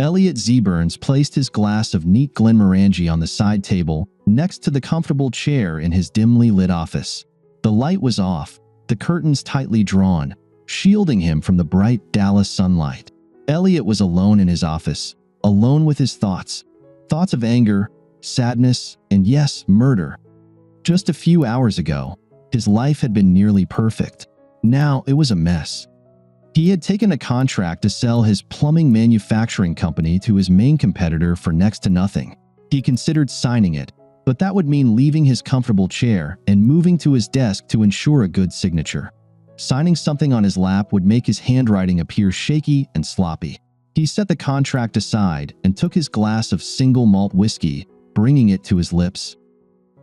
Elliot Z. Burns placed his glass of neat Glenmorangie on the side table next to the comfortable chair in his dimly lit office. The light was off, the curtains tightly drawn, shielding him from the bright Dallas sunlight. Elliot was alone in his office, alone with his thoughts. Thoughts of anger, sadness, and yes, murder. Just a few hours ago, his life had been nearly perfect. Now it was a mess. He had taken a contract to sell his plumbing manufacturing company to his main competitor for next to nothing. He considered signing it, but that would mean leaving his comfortable chair and moving to his desk to ensure a good signature. Signing something on his lap would make his handwriting appear shaky and sloppy. He set the contract aside and took his glass of single malt whiskey, bringing it to his lips.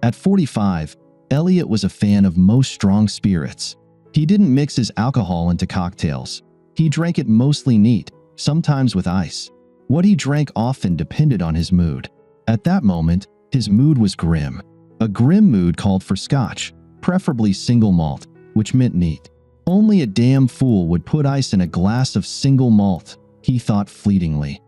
At 45, Elliot was a fan of most strong spirits. He didn't mix his alcohol into cocktails. He drank it mostly neat, sometimes with ice. What he drank often depended on his mood. At that moment, his mood was grim. A grim mood called for scotch, preferably single malt, which meant neat. Only a damn fool would put ice in a glass of single malt, he thought fleetingly.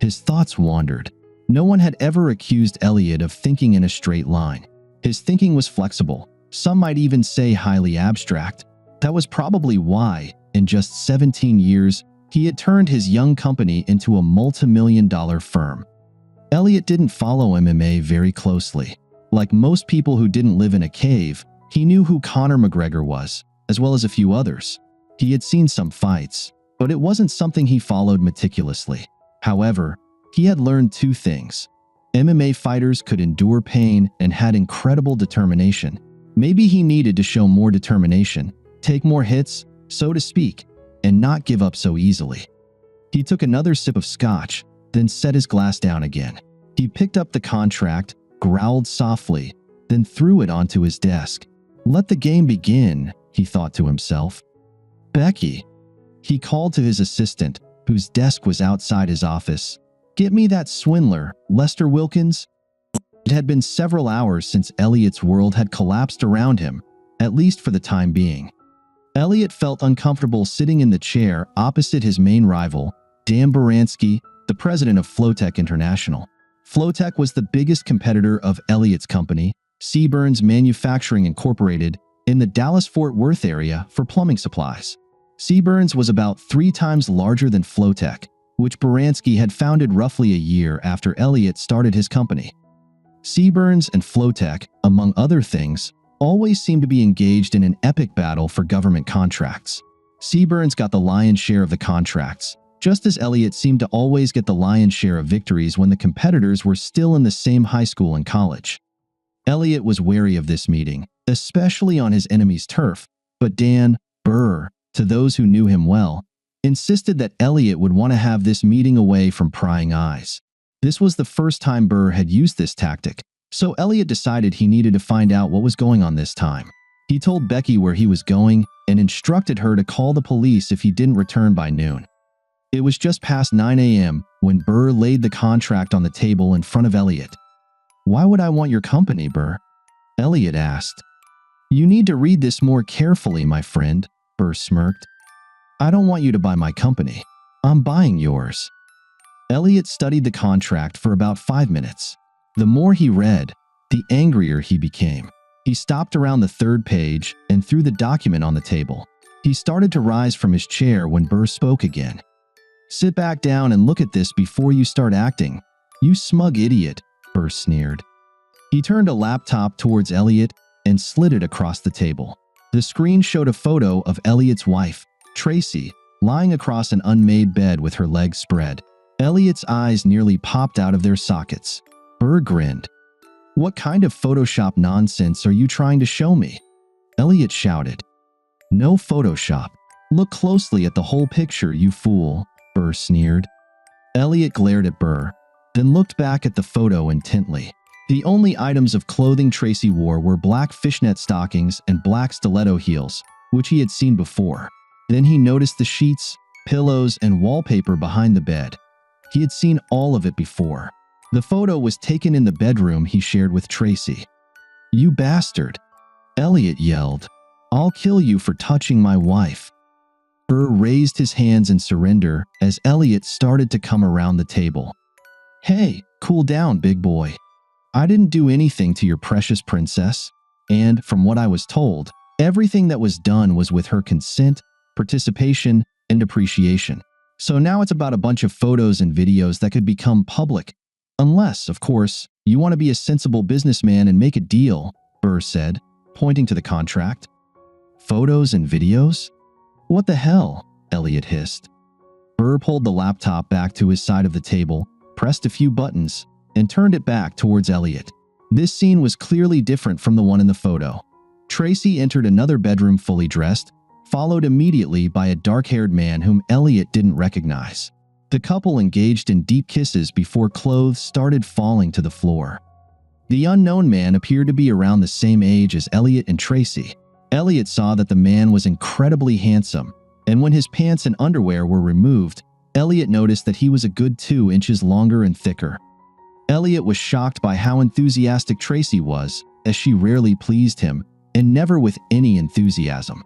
His thoughts wandered. No one had ever accused Elliot of thinking in a straight line. His thinking was flexible. Some might even say highly abstract. That was probably why, in just 17 years, he had turned his young company into a multi-million-dollar firm. Elliot didn't follow MMA very closely. Like most people who didn't live in a cave, he knew who Conor McGregor was, as well as a few others. He had seen some fights, but it wasn't something he followed meticulously. However, he had learned two things. MMA fighters could endure pain and had incredible determination. Maybe he needed to show more determination, take more hits, so to speak, and not give up so easily. He took another sip of scotch, then set his glass down again. He picked up the contract, growled softly, then threw it onto his desk. Let the game begin, he thought to himself. Becky. He called to his assistant, whose desk was outside his office. Get me that swindler, Lester Wilkins. It had been several hours since Elliot's world had collapsed around him, at least for the time being. Elliot felt uncomfortable sitting in the chair opposite his main rival, Dan Baranski, the president of Flowtech International. Flowtech was the biggest competitor of Elliot's company, C. Burns Manufacturing Incorporated, in the Dallas-Fort Worth area for plumbing supplies. C. Burns was about 3 times larger than Flowtech, which Baranski had founded roughly a year after Elliot started his company. C. Burns and Flowtech, among other things, always seemed to be engaged in an epic battle for government contracts. C. Burns got the lion's share of the contracts, just as Elliot seemed to always get the lion's share of victories when the competitors were still in the same high school and college. Elliot was wary of this meeting, especially on his enemy's turf, but Dan Burr, to those who knew him well, insisted that Elliot would want to have this meeting away from prying eyes. This was the first time Burr had used this tactic, so Elliot decided he needed to find out what was going on this time. He told Becky where he was going and instructed her to call the police if he didn't return by noon. It was just past 9 a.m. when Burr laid the contract on the table in front of Elliot. Why would I want your company, Burr? Elliot asked. You need to read this more carefully, my friend, Burr smirked. I don't want you to buy my company. I'm buying yours. Elliot studied the contract for about 5 minutes. The more he read, the angrier he became. He stopped around the 3rd page and threw the document on the table. He started to rise from his chair when Burr spoke again. Sit back down and look at this before you start acting. You smug idiot, Burr sneered. He turned a laptop towards Elliot and slid it across the table. The screen showed a photo of Elliot's wife, Tracy, lying across an unmade bed with her legs spread. Elliot's eyes nearly popped out of their sockets. Burr grinned. What kind of Photoshop nonsense are you trying to show me? Elliot shouted. No Photoshop. Look closely at the whole picture, you fool, Burr sneered. Elliot glared at Burr, then looked back at the photo intently. The only items of clothing Tracy wore were black fishnet stockings and black stiletto heels, which he had seen before. Then he noticed the sheets, pillows, and wallpaper behind the bed. He had seen all of it before. The photo was taken in the bedroom he shared with Tracy. You bastard! Elliot yelled. I'll kill you for touching my wife. Burr raised his hands in surrender as Elliot started to come around the table. "Hey, cool down, big boy. I didn't do anything to your precious princess, and from what I was told, everything that was done was with her consent, participation, and appreciation. So now it's about a bunch of photos and videos that could become public. Unless, of course, you want to be a sensible businessman and make a deal," Burr said, pointing to the contract. "Photos and videos? What the hell?" Elliot hissed. Burr pulled the laptop back to his side of the table, pressed a few buttons, and turned it back towards Elliot. This scene was clearly different from the one in the photo. Tracy entered another bedroom fully dressed, followed immediately by a dark-haired man whom Elliot didn't recognize. The couple engaged in deep kisses before clothes started falling to the floor. The unknown man appeared to be around the same age as Elliot and Tracy. Elliot saw that the man was incredibly handsome, and when his pants and underwear were removed, Elliot noticed that he was a good 2 inches longer and thicker. Elliot was shocked by how enthusiastic Tracy was, as she rarely pleased him, and never with any enthusiasm.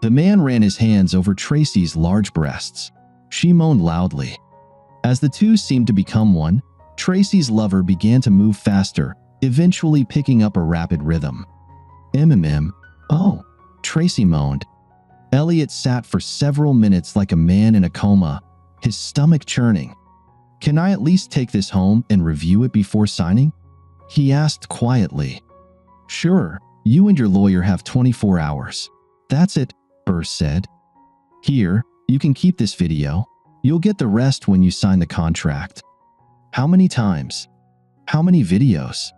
The man ran his hands over Tracy's large breasts. She moaned loudly. As the two seemed to become one, Tracy's lover began to move faster, eventually picking up a rapid rhythm. "MMM. Oh," Tracy moaned. Elliot sat for several minutes like a man in a coma, his stomach churning. "Can I at least take this home and review it before signing?" he asked quietly. "Sure, you and your lawyer have 24 hours. That's it," Burr said. "Here, you can keep this video. You'll get the rest when you sign the contract." "How many times? How many videos?"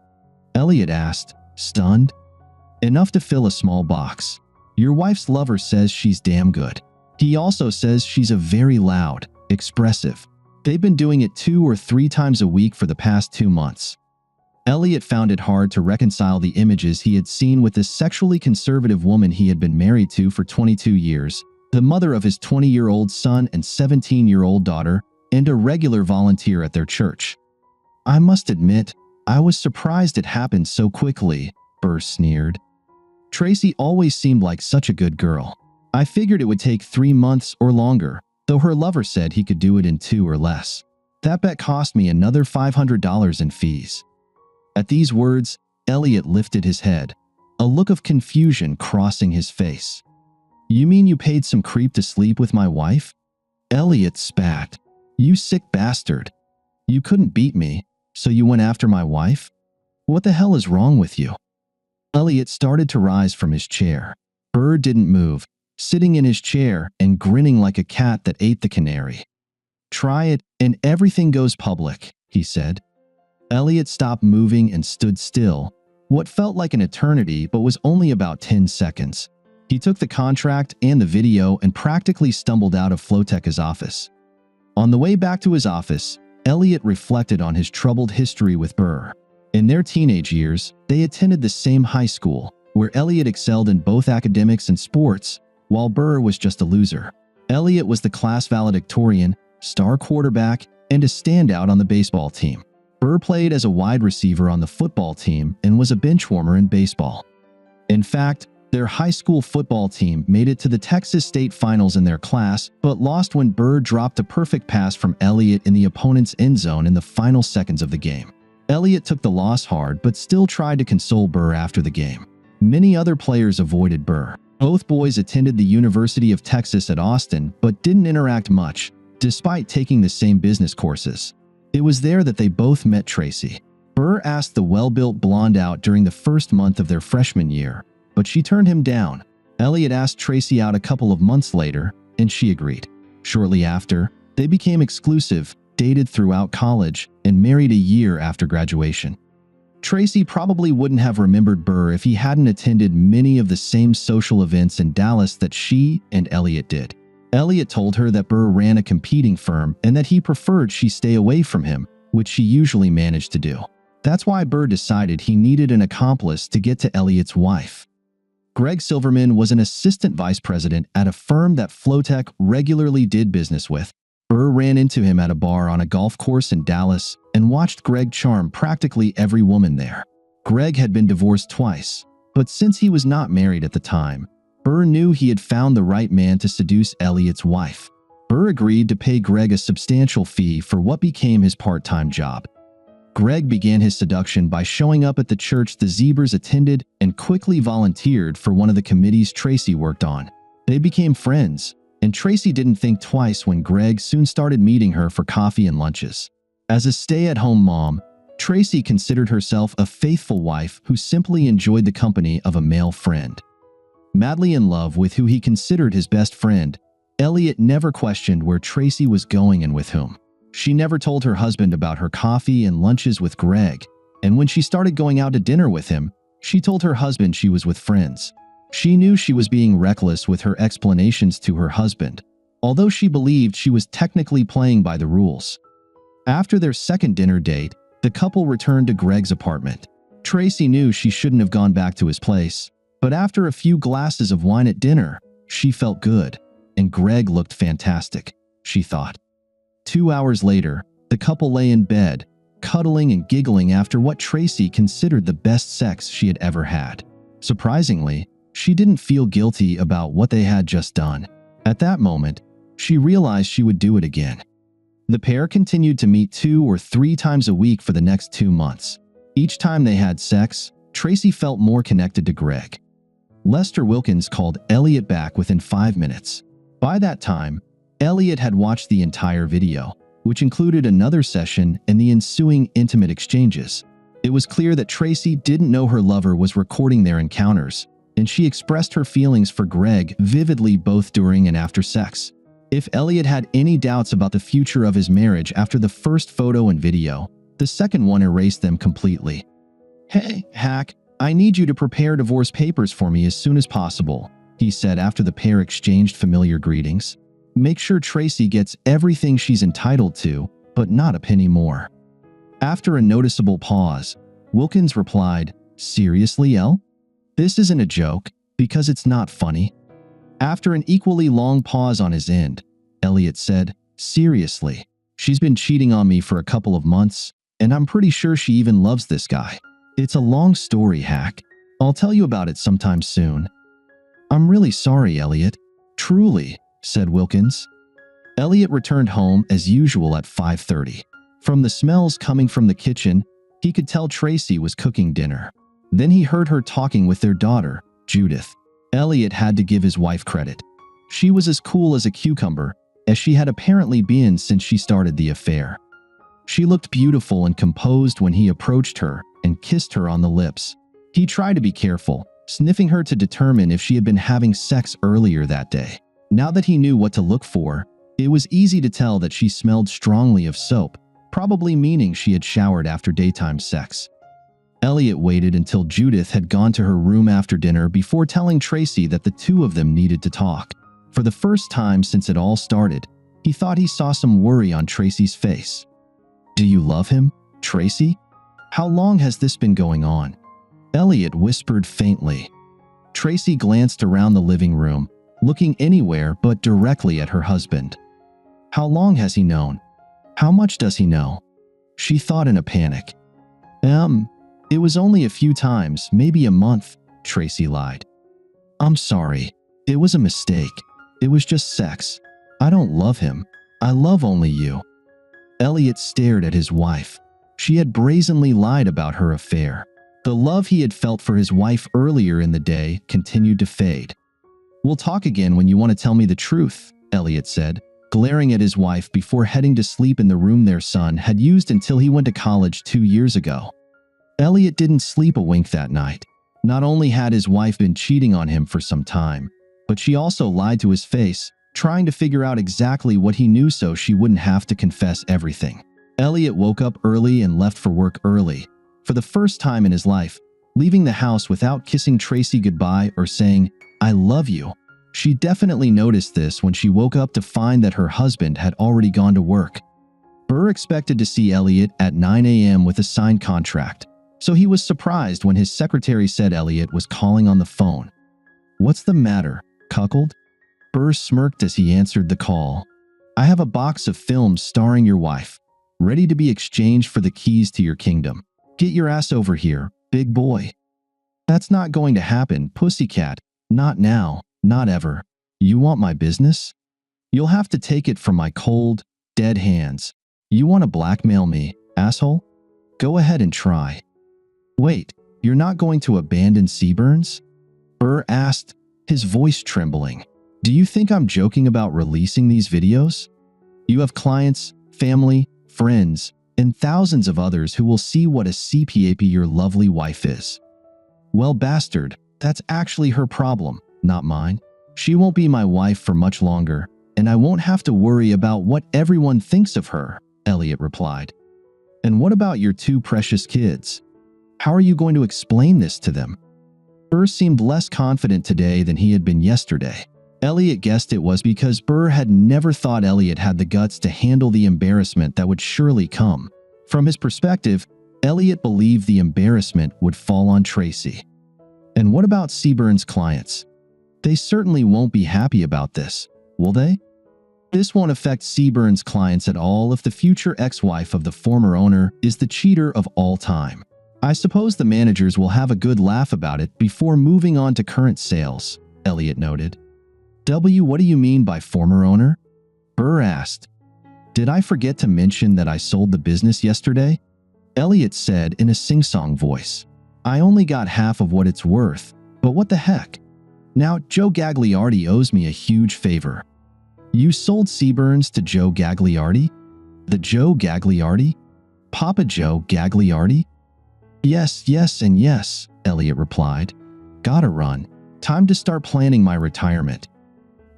Elliot asked, stunned. "Enough to fill a small box. Your wife's lover says she's damn good. He also says she's a very loud, expressive. They've been doing it 2 or 3 times a week for the past 2 months." Elliot found it hard to reconcile the images he had seen with this sexually conservative woman he had been married to for 22 years, the mother of his 20-year-old son and 17-year-old daughter, and a regular volunteer at their church. "I must admit, I was surprised it happened so quickly," Burr sneered. "Tracy always seemed like such a good girl. I figured it would take 3 months or longer, though her lover said he could do it in 2 or less. That bet cost me another $500 in fees." At these words, Elliot lifted his head, a look of confusion crossing his face. "You mean you paid some creep to sleep with my wife?" Elliot spat. "You sick bastard. You couldn't beat me, so you went after my wife? What the hell is wrong with you?" Elliot started to rise from his chair. Burr didn't move, sitting in his chair and grinning like a cat that ate the canary. "Try it, and everything goes public," he said. Elliot stopped moving and stood still, what felt like an eternity but was only about 10 seconds. He took the contract and the video and practically stumbled out of Floteca's office. On the way back to his office, Elliot reflected on his troubled history with Burr. In their teenage years, they attended the same high school, where Elliot excelled in both academics and sports, while Burr was just a loser. Elliot was the class valedictorian, star quarterback, and a standout on the baseball team. Burr played as a wide receiver on the football team and was a bench warmer in baseball. In fact, their high school football team made it to the Texas State Finals in their class, but lost when Burr dropped a perfect pass from Elliot in the opponent's end zone in the final seconds of the game. Elliot took the loss hard but still tried to console Burr after the game. Many other players avoided Burr. Both boys attended the University of Texas at Austin but didn't interact much, despite taking the same business courses. It was there that they both met Tracy. Burr asked the well-built blonde out during the first month of their freshman year, but she turned him down. Elliot asked Tracy out a couple of months later, and she agreed. Shortly after, they became exclusive, dated throughout college, and married a year after graduation. Tracy probably wouldn't have remembered Burr if he hadn't attended many of the same social events in Dallas that she and Elliot did. Elliot told her that Burr ran a competing firm and that he preferred she stay away from him, which she usually managed to do. That's why Burr decided he needed an accomplice to get to Elliot's wife. Greg Silverman was an assistant vice president at a firm that Flotec regularly did business with. Burr ran into him at a bar on a golf course in Dallas and watched Greg charm practically every woman there. Greg had been divorced twice, but since he was not married at the time, Burr knew he had found the right man to seduce Elliot's wife. Burr agreed to pay Greg a substantial fee for what became his part-time job. Greg began his seduction by showing up at the church the Zebras attended and quickly volunteered for one of the committees Tracy worked on. They became friends, and Tracy didn't think twice when Greg soon started meeting her for coffee and lunches. As a stay-at-home mom, Tracy considered herself a faithful wife who simply enjoyed the company of a male friend. Madly in love with who he considered his best friend, Elliot never questioned where Tracy was going and with whom. She never told her husband about her coffee and lunches with Greg, and when she started going out to dinner with him, she told her husband she was with friends. She knew she was being reckless with her explanations to her husband, although she believed she was technically playing by the rules. After their second dinner date, the couple returned to Greg's apartment. Tracy knew she shouldn't have gone back to his place, but after a few glasses of wine at dinner, she felt good, and Greg looked fantastic, she thought. 2 hours later, the couple lay in bed, cuddling and giggling after what Tracy considered the best sex she had ever had. Surprisingly, she didn't feel guilty about what they had just done. At that moment, she realized she would do it again. The pair continued to meet 2 or 3 times a week for the next 2 months. Each time they had sex, Tracy felt more connected to Greg. Lester Wilkins called Elliot back within 5 minutes. By that time, Elliot had watched the entire video, which included another session and the ensuing intimate exchanges. It was clear that Tracy didn't know her lover was recording their encounters, and she expressed her feelings for Greg vividly both during and after sex. If Elliot had any doubts about the future of his marriage after the first photo and video, the second one erased them completely. "Hey, Hack, I need you to prepare divorce papers for me as soon as possible," he said after the pair exchanged familiar greetings. "Make sure Tracy gets everything she's entitled to, but not a penny more." After a noticeable pause, Wilkins replied, "Seriously, El? This isn't a joke, because it's not funny." After an equally long pause on his end, Elliot said, "Seriously, she's been cheating on me for a couple of months, and I'm pretty sure she even loves this guy. It's a long story, Hack. I'll tell you about it sometime soon." "I'm really sorry, Elliot. Truly," said Wilkins. Elliot returned home as usual at 5:30. From the smells coming from the kitchen, he could tell Tracy was cooking dinner. Then he heard her talking with their daughter, Judith. Elliot had to give his wife credit. She was as cool as a cucumber, as she had apparently been since she started the affair. She looked beautiful and composed when he approached her and kissed her on the lips. He tried to be careful, sniffing her to determine if she had been having sex earlier that day. Now that he knew what to look for, it was easy to tell that she smelled strongly of soap, probably meaning she had showered after daytime sex. Elliot waited until Judith had gone to her room after dinner before telling Tracy that the two of them needed to talk. For the first time since it all started, he thought he saw some worry on Tracy's face. "Do you love him, Tracy? How long has this been going on?" Elliot whispered faintly. Tracy glanced around the living room, looking anywhere but directly at her husband. "How long has he known? How much does he know?" She thought in a panic. It was only a few times, maybe a month," Tracy lied. "I'm sorry. It was a mistake. It was just sex. I don't love him. I love only you." Elliot stared at his wife. She had brazenly lied about her affair. The love he had felt for his wife earlier in the day continued to fade. "We'll talk again when you want to tell me the truth," Elliot said, glaring at his wife before heading to sleep in the room their son had used until he went to college 2 years ago. Elliot didn't sleep a wink that night. Not only had his wife been cheating on him for some time, but she also lied to his face, trying to figure out exactly what he knew so she wouldn't have to confess everything. Elliot woke up early and left for work early, for the first time in his life, leaving the house without kissing Tracy goodbye or saying, "I love you." She definitely noticed this when she woke up to find that her husband had already gone to work. Burr expected to see Elliot at 9 a.m. with a signed contract, so he was surprised when his secretary said Elliot was calling on the phone. "What's the matter, cuckold?" Burr smirked as he answered the call. "I have a box of films starring your wife, ready to be exchanged for the keys to your kingdom. Get your ass over here, big boy." "That's not going to happen, pussycat. Not now. Not ever. You want my business? You'll have to take it from my cold, dead hands. You want to blackmail me, asshole? Go ahead and try. Wait, you're not going to abandon Seaburns? Burr asked, his voice trembling. Do you think I'm joking about releasing these videos? You have clients, family, friends, and thousands of others who will see what a CPAP your lovely wife is. Well, bastard, that's actually her problem, not mine. She won't be my wife for much longer, and I won't have to worry about what everyone thinks of her, Elliot replied. And what about your two precious kids? How are you going to explain this to them? Burr seemed less confident today than he had been yesterday. Elliot guessed it was because Burr had never thought Elliot had the guts to handle the embarrassment that would surely come. From his perspective, Elliot believed the embarrassment would fall on Tracy. And what about Seaburns' clients? They certainly won't be happy about this, will they? This won't affect Seaburns' clients at all if the future ex-wife of the former owner is the cheater of all time. I suppose the managers will have a good laugh about it before moving on to current sales, Elliot noted. What do you mean by former owner? Burr asked. Did I forget to mention that I sold the business yesterday? Elliot said in a sing-song voice. I only got half of what it's worth, but what the heck? Now Joe Gagliardi owes me a huge favor. You sold Seaburns to Joe Gagliardi? The Joe Gagliardi? Papa Joe Gagliardi? Yes, and yes, Elliot replied. Gotta run. Time to start planning my retirement.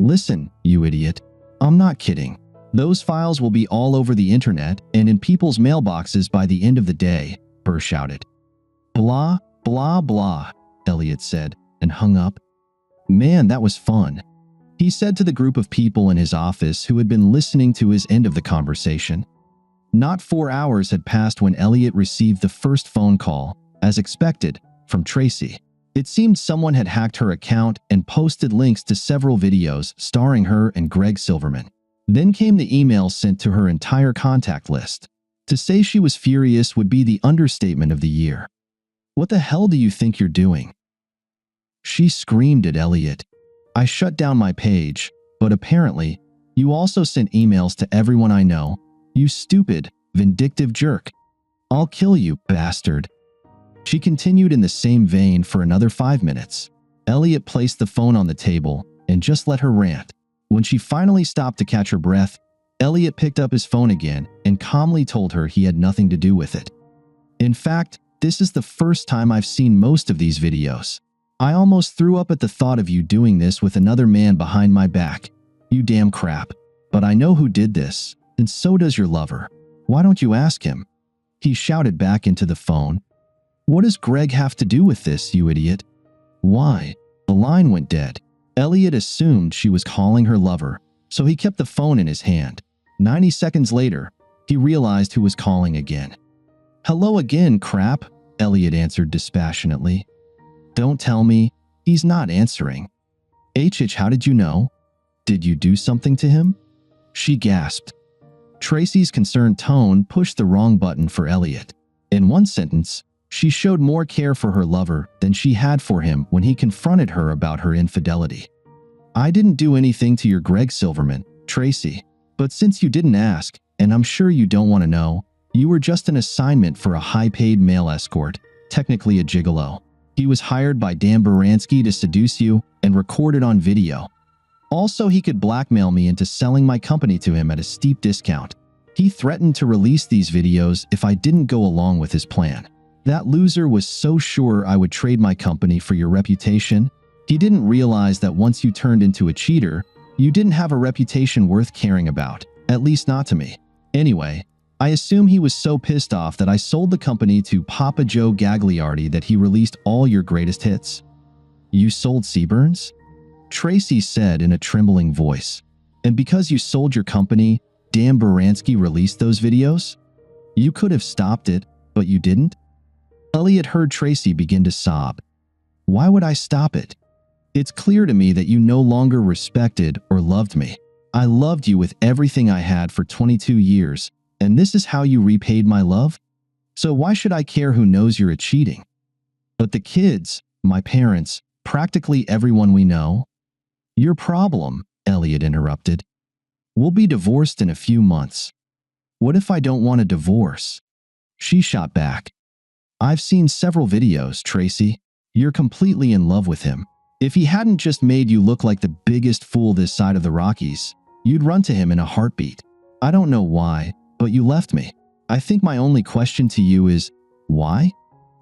Listen, you idiot. I'm not kidding. Those files will be all over the internet and in people's mailboxes by the end of the day, Burr shouted. Blah, blah, blah, Elliot said, and hung up. Man, that was fun, he said to the group of people in his office who had been listening to his end of the conversation. Not 4 hours had passed when Elliot received the first phone call, as expected, from Tracy. It seemed someone had hacked her account and posted links to several videos starring her and Greg Silverman. Then came the email sent to her entire contact list. To say she was furious would be the understatement of the year. What the hell do you think you're doing? She screamed at Elliot. I shut down my page, but apparently, you also sent emails to everyone I know. You stupid, vindictive jerk. I'll kill you, bastard. She continued in the same vein for another 5 minutes. Elliot placed the phone on the table and just let her rant. When she finally stopped to catch her breath, Elliot picked up his phone again and calmly told her he had nothing to do with it. In fact, this is the first time I've seen most of these videos. I almost threw up at the thought of you doing this with another man behind my back. You damn crap. But I know who did this, and so does your lover. Why don't you ask him? He shouted back into the phone. What does Greg have to do with this, you idiot? Why? The line went dead. Elliot assumed she was calling her lover, so he kept the phone in his hand. 90 seconds later, he realized who was calling again. Hello again, crap, Elliot answered dispassionately. Don't tell me. He's not answering. How did you know? Did you do something to him? She gasped. Tracy's concerned tone pushed the wrong button for Elliot. In one sentence, she showed more care for her lover than she had for him when he confronted her about her infidelity. I didn't do anything to your Greg Silverman, Tracy, but since you didn't ask, and I'm sure you don't want to know, you were just an assignment for a high-paid male escort, technically a gigolo. He was hired by Dan Baranski to seduce you and recorded on video. Also, he could blackmail me into selling my company to him at a steep discount. He threatened to release these videos if I didn't go along with his plan. That loser was so sure I would trade my company for your reputation. He didn't realize that once you turned into a cheater, you didn't have a reputation worth caring about, at least not to me. Anyway, I assume he was so pissed off that I sold the company to Papa Joe Gagliardi that he released all your greatest hits. You sold Seaburns? Tracy said in a trembling voice. And because you sold your company, Dan Baranski released those videos? You could have stopped it, but you didn't? Elliot heard Tracy begin to sob. Why would I stop it? It's clear to me that you no longer respected or loved me. I loved you with everything I had for 22 years, and this is how you repaid my love? So why should I care who knows you're cheating? But the kids, my parents, practically everyone we know. Your problem, Elliot interrupted. We'll be divorced in a few months. What if I don't want a divorce? She shot back. I've seen several videos, Tracy. You're completely in love with him. If he hadn't just made you look like the biggest fool this side of the Rockies, you'd run to him in a heartbeat. I don't know why, but you left me. I think my only question to you is, why?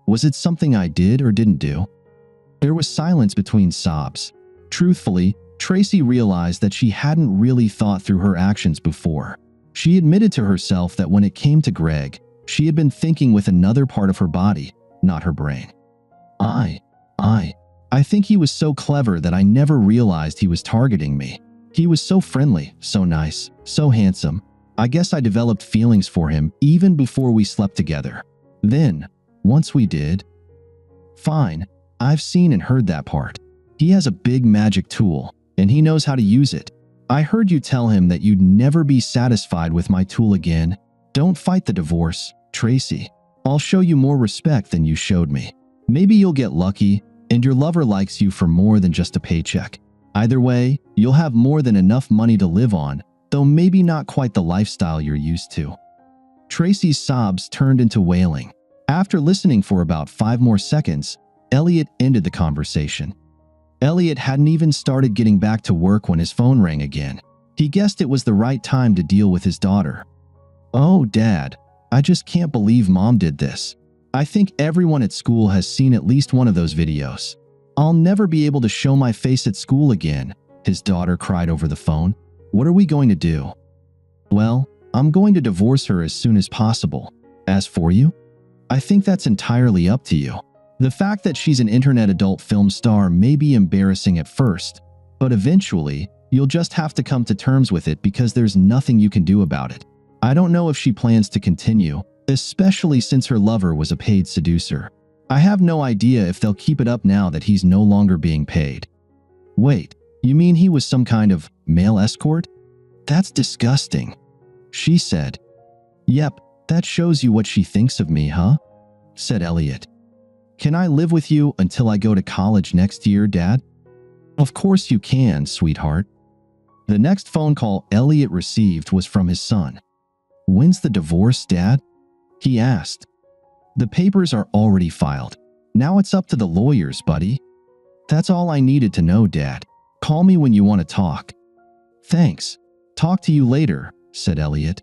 Was it something I did or didn't do? There was silence between sobs. Truthfully, Tracy realized that she hadn't really thought through her actions before. She admitted to herself that when it came to Greg, she had been thinking with another part of her body, not her brain. I think he was so clever that I never realized he was targeting me. He was so friendly, so nice, so handsome. I guess I developed feelings for him even before we slept together. Then, once we did… Fine, I've seen and heard that part. He has a big magic tool, and he knows how to use it. I heard you tell him that you'd never be satisfied with my tool again. Don't fight the divorce, Tracy. I'll show you more respect than you showed me. Maybe you'll get lucky, and your lover likes you for more than just a paycheck. Either way, you'll have more than enough money to live on, though maybe not quite the lifestyle you're used to. Tracy's sobs turned into wailing. After listening for about 5 more seconds, Elliot ended the conversation. Elliot hadn't even started getting back to work when his phone rang again. He guessed it was the right time to deal with his daughter. Oh, Dad, I just can't believe Mom did this. I think everyone at school has seen at least one of those videos. I'll never be able to show my face at school again, his daughter cried over the phone. What are we going to do? Well, I'm going to divorce her as soon as possible. As for you? I think that's entirely up to you. The fact that she's an internet adult film star may be embarrassing at first, but eventually, you'll just have to come to terms with it because there's nothing you can do about it. I don't know if she plans to continue, especially since her lover was a paid seducer. I have no idea if they'll keep it up now that he's no longer being paid. Wait, you mean he was some kind of male escort? That's disgusting, she said. Yep, that shows you what she thinks of me, huh? Said Elliot. Can I live with you until I go to college next year, Dad? Of course you can, sweetheart. The next phone call Elliot received was from his son. When's the divorce, Dad? He asked. The papers are already filed. Now it's up to the lawyers, buddy. That's all I needed to know, Dad. Call me when you want to talk. Thanks. Talk to you later, said Elliot.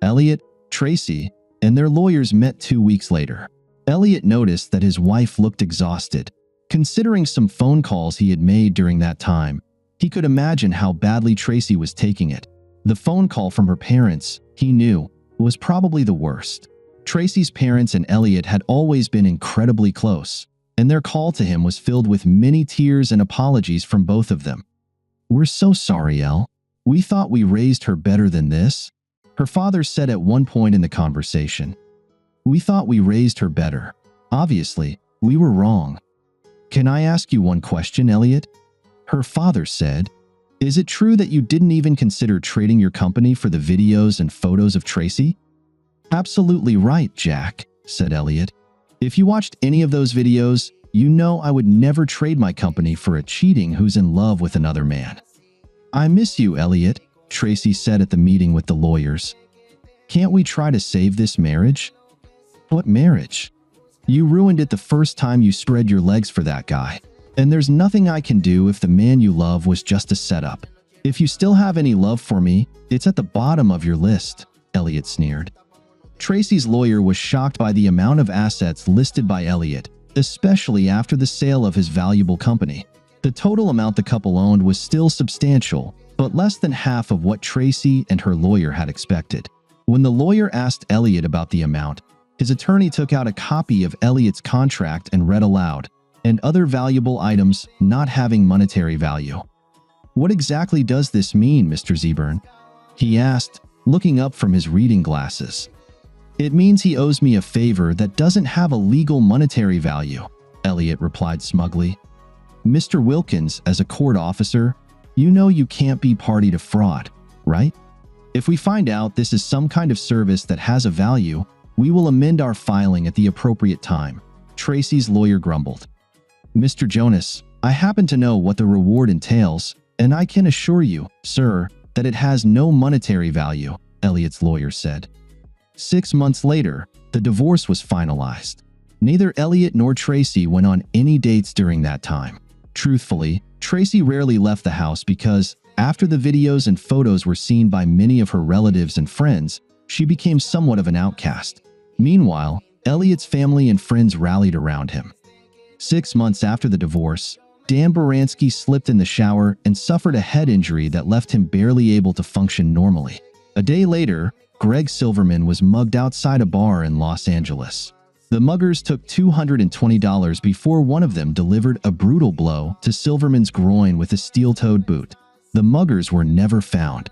Elliot, Tracy, and their lawyers met 2 weeks later. Elliot noticed that his wife looked exhausted. Considering some phone calls he had made during that time, he could imagine how badly Tracy was taking it. The phone call from her parents, he knew, was probably the worst. Tracy's parents and Elliot had always been incredibly close, and their call to him was filled with many tears and apologies from both of them. We're so sorry, Elle. We thought we raised her better than this, her father said at one point in the conversation. We thought we raised her better. Obviously, we were wrong. Can I ask you one question, Elliot? Her father said. Is it true that you didn't even consider trading your company for the videos and photos of Tracy? Absolutely right, Jack, said Elliot. If you watched any of those videos, you know I would never trade my company for a cheating who's in love with another man. I miss you, Elliot, Tracy said at the meeting with the lawyers. Can't we try to save this marriage? What marriage? You ruined it the first time you spread your legs for that guy. And there's nothing I can do if the man you love was just a setup. If you still have any love for me, it's at the bottom of your list, Elliot sneered. Tracy's lawyer was shocked by the amount of assets listed by Elliot, especially after the sale of his valuable company. The total amount the couple owned was still substantial, but less than half of what Tracy and her lawyer had expected. When the lawyer asked Elliot about the amount, his attorney took out a copy of Elliot's contract and read aloud, and other valuable items not having monetary value. What exactly does this mean, Mr. Zeburn? He asked, looking up from his reading glasses. It means he owes me a favor that doesn't have a legal monetary value, Elliot replied smugly. Mr. Wilkins, as a court officer, you know you can't be party to fraud, right? If we find out this is some kind of service that has a value, we will amend our filing at the appropriate time, Tracy's lawyer grumbled. Mr. Jonas, I happen to know what the reward entails, And I can assure you, sir, that it has no monetary value, Elliot's lawyer said. 6 months later, the divorce was finalized. Neither Elliot nor Tracy went on any dates during that time. Truthfully, Tracy rarely left the house because, after the videos and photos were seen by many of her relatives and friends, she became somewhat of an outcast. Meanwhile, Elliot's family and friends rallied around him. 6 months after the divorce, Dan Baranski slipped in the shower and suffered a head injury that left him barely able to function normally. A day later, Greg Silverman was mugged outside a bar in Los Angeles. The muggers took $220 before one of them delivered a brutal blow to Silverman's groin with a steel-toed boot. The muggers were never found.